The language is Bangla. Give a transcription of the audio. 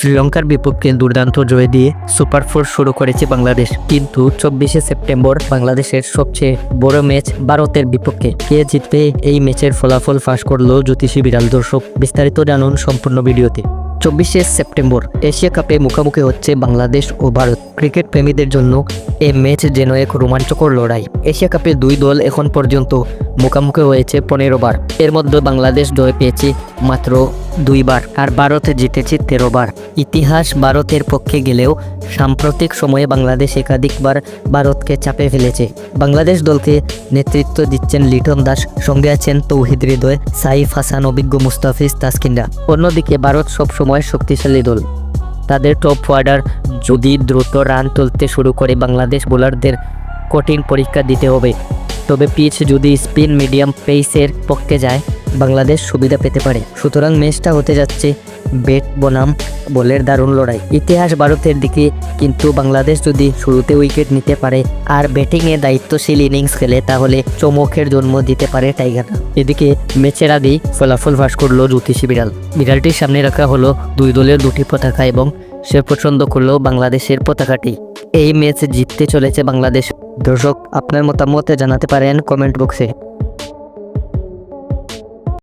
শ্রীলঙ্কার বিপক্ষে দুর্দান্ত জয় দিয়ে সুপার 4 শুরু করেছে বাংলাদেশ, কিন্তু 24শে সেপ্টেম্বর বাংলাদেশের সবচেয়ে বড় ম্যাচ ভারতের বিপক্ষে। কে জিতবে এই ম্যাচের ফলাফল ফাঁস করলো জ্যোতিষী বিড়াল। দর্শক, বিস্তারিত জানুন সম্পূর্ণ ভিডিওতে। 24শে সেপ্টেম্বর এশিয়া কাপে মুখোমুখি হচ্ছে বাংলাদেশ ও ভারত। ক্রিকেট প্রেমীদের জন্য এই ম্যাচ যেন এক রোমাঞ্চকর লড়াই। এশিয়া কাপে দুই দল এখন পর্যন্ত মুখোমুখি হয়েছে 15 বার। এর মধ্যে বাংলাদেশ জয় পেয়েছে মাত্র 2 বার আর ভারত জিতেছে 13 বার। ইতিহাস ভারতের পক্ষে গেলেও সাম্প্রতিক সময়ে বাংলাদেশ একাধিকবার ভারতকে চাপে ফেলেছে। বাংলাদেশ দলকে নেতৃত্ব দিচ্ছেন লিটন দাস, সঙ্গে আছেন তৌহিদ হৃদয়, সাইফ হাসান, অভিজ্ঞ মুস্তাফিজ, তাসকিনরা। অন্যদিকে ভারত সবসময় শক্তিশালী দল। তাদের টপ অর্ডার যদি দ্রুত রান তুলতে শুরু করে বাংলাদেশ বোলারদের কঠিন পরীক্ষা দিতে হবে। তবে পিচ যদি স্পিন মিডিয়াম পেসের পক্ষে যায় বাংলাদেশ সুবিধা পেতে পারে। সুতরাং ম্যাচটা হতে যাচ্ছে ব্যাট বনাম বলের দারুণ লড়াই। ইতিহাস ভারতের দিকে, কিন্তু বাংলাদেশ যদি শুরুতে উইকেট নিতে পারে আর ব্যাটিংয়ে দায়িত্বশীল ইনিংস খেলে তাহলে চমকের জন্ম দিতে পারে টাইগাররা। এদিকে ম্যাচের আগেই ফলাফল ফাঁস করলো জ্যোতিষী বিড়াল। বিড়ালটির সামনে রাখা হলো দুই দলের দুটি পতাকা এবং সে পছন্দ করলো বাংলাদেশের পতাকাটি। এই ম্যাচ জিততে চলেছে বাংলাদেশ। দর্শক, আপনার মতামত জানাতে পারেন কমেন্ট বক্সে।